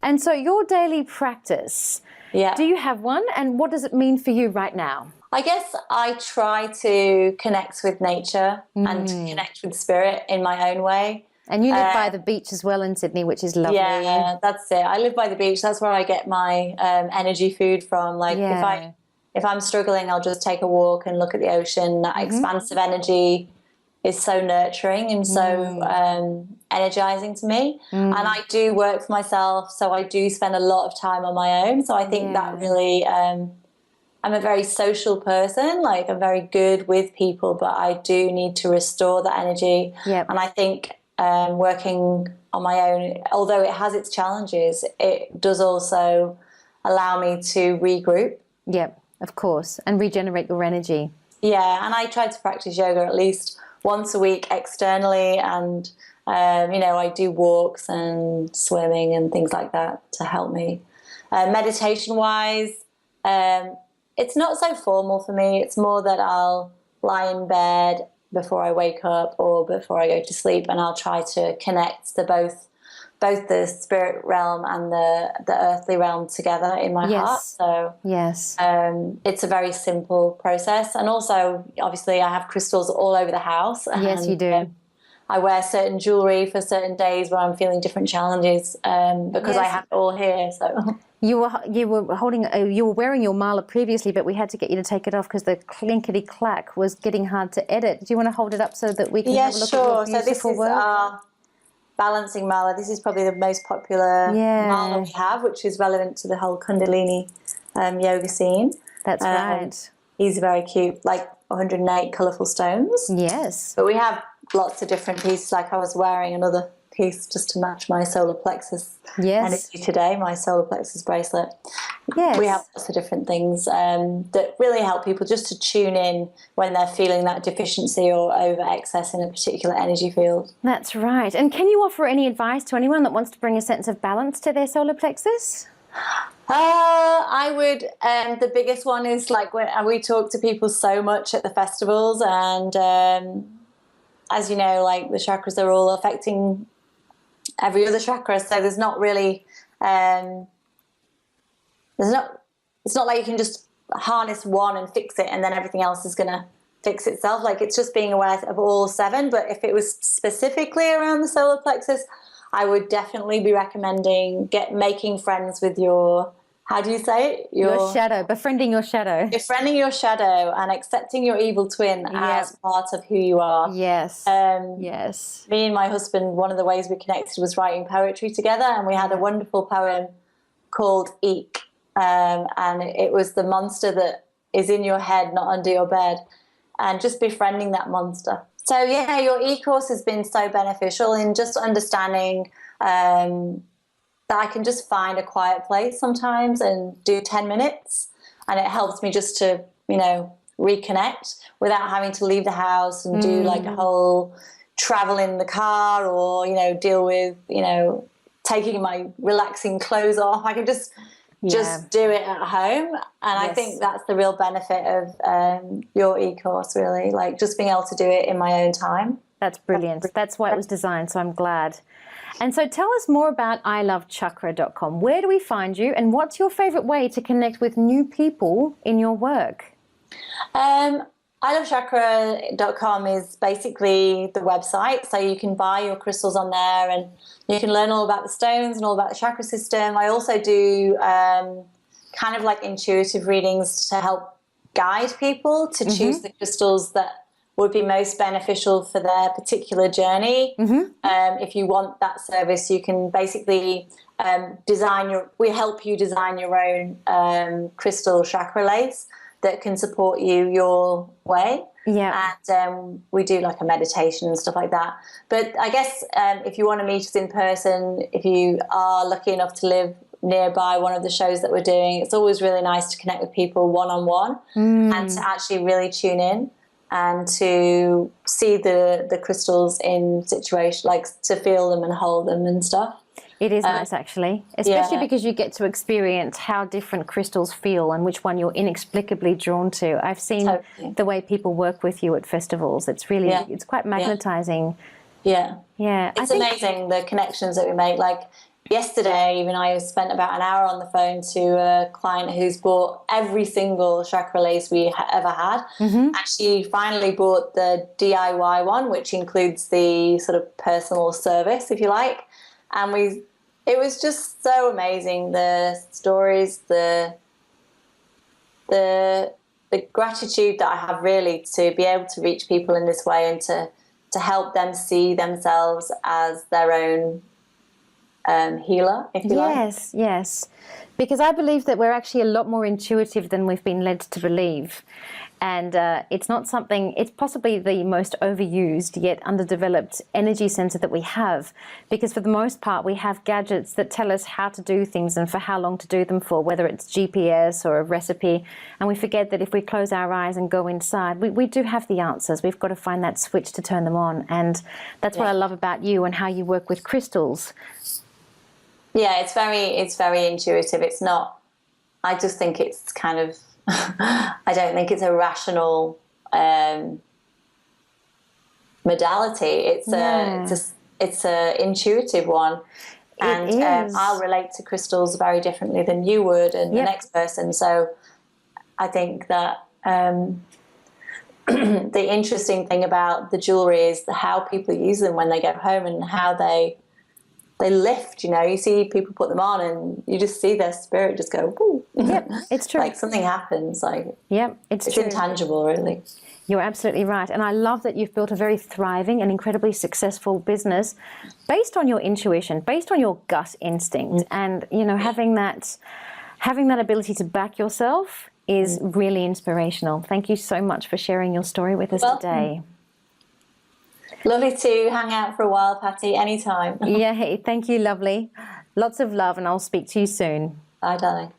And so your daily practice, do you have one? And what does it mean for you right now? I guess I try to connect with nature and connect with spirit in my own way. And you live by the beach as well in Sydney, which is lovely. Yeah, that's it. I live by the beach. That's where I get my energy food from. Like if I'm struggling, I'll just take a walk and look at the ocean. That expansive energy is so nurturing and so energizing to me. And I do work for myself, so I do spend a lot of time on my own. So I think that really, I'm a very social person. Like, I'm very good with people, but I do need to restore that energy. And I think working on my own, although it has its challenges, it does also allow me to regroup. Yep, of course, and regenerate your energy. Yeah, and I try to practice yoga at least once a week externally, and you know, I do walks and swimming and things like that to help me. Meditation wise, it's not so formal for me. It's more that I'll lie in bed before I wake up or before I go to sleep, and I'll try to connect to both the spirit realm and the earthly realm together in my heart. So it's a very simple process. And also, obviously, I have crystals all over the house. Yes, you do. I wear certain jewelry for certain days where I'm feeling different challenges because I have it all here. So you were wearing your mala previously, but we had to get you to take it off because the clinkety clack was getting hard to edit. Do you want to hold it up so that we can have a look at your beautiful so this is work? our balancing mala. This is probably the most popular mala we have, which is relevant to the whole Kundalini yoga scene. That's right. He's very cute, like 108 colourful stones. Yes. But we have lots of different pieces. Like, I was wearing another piece just to match my solar plexus energy today, my solar plexus bracelet. Yes. We have lots of different things that really help people just to tune in when they're feeling that deficiency or over excess in a particular energy field. That's right. And can you offer any advice to anyone that wants to bring a sense of balance to their solar plexus? I would, the biggest one is, like, when we talk to people so much at the festivals, and as you know, like, the chakras are all affecting every other chakra, so there's not really it's not like you can just harness one and fix it and then everything else is going to fix itself. Like, it's just being aware of all seven. But if it was specifically around the solar plexus, I would definitely be recommending making friends with your, how do you say it? Your shadow, befriending your shadow. Befriending your shadow and accepting your evil twin as part of who you are. Yes. Yes. Me and my husband, one of the ways we connected was writing poetry together, and we had a wonderful poem called Eek, and it was the monster that is in your head, not under your bed, and just befriending that monster. So yeah, your e-course has been so beneficial in just understanding that I can just find a quiet place sometimes and do 10 minutes, and it helps me just to, you know, reconnect without having to leave the house and do like a whole travel in the car, or, you know, deal with, you know, taking my relaxing clothes off. I can just do it at home, and I think that's the real benefit of your e-course, really, like just being able to do it in my own time. That's brilliant. That's why it was designed, so I'm glad. And so tell us more about ilovechakra.com. Where do we find you, and what's your favorite way to connect with new people in your work? ilovechakra.com is basically the website, so you can buy your crystals on there and you can learn all about the stones and all about the chakra system. I also do kind of like intuitive readings to help guide people to choose the crystals that would be most beneficial for their particular journey. If you want that service, you can basically we help you design your own crystal chakra lace that can support you your way. And we do like a meditation and stuff like that. But I guess if you want to meet us in person, if you are lucky enough to live nearby one of the shows that we're doing, it's always really nice to connect with people one-on-one and to actually really tune in and to see the crystals in situation, like to feel them and hold them and stuff. It is nice, actually, especially because you get to experience how different crystals feel and which one you're inexplicably drawn to. I've seen the way people work with you at festivals. It's really, it's quite magnetizing. It's amazing, the connections that we make. Like, yesterday, even I spent about an hour on the phone to a client who's bought every single chakra lace we ever had. And she finally bought the DIY one, which includes the sort of personal service, if you like. And it was just so amazing. The stories, the gratitude that I have really to be able to reach people in this way and to help them see themselves as their own healer, if you like. Yes. Because I believe that we're actually a lot more intuitive than we've been led to believe. And it's not something, it's possibly the most overused yet underdeveloped energy center that we have. Because for the most part, we have gadgets that tell us how to do things and for how long to do them for, whether it's GPS or a recipe. And we forget that if we close our eyes and go inside, we do have the answers. We've got to find that switch to turn them on. And that's what I love about you and how you work with crystals. Yeah, it's very intuitive. It's not, I just think it's kind of, I don't think it's a rational modality. It's a intuitive one. And I'll relate to crystals very differently than you would and the next person. So I think that the interesting thing about the jewelry is how people use them when they go home and how they lift, you see people put them on and you just see their spirit just go, woo. Yep, it's true. Like something happens. It's true. intangible, really. You're absolutely right. And I love that you've built a very thriving and incredibly successful business based on your intuition, based on your gut instinct. And, having that ability to back yourself is really inspirational. Thank you so much for sharing your story with us today. Lovely to hang out for a while, Patty, anytime. Yeah, hey, thank you, lovely. Lots of love, and I'll speak to you soon. Bye, darling.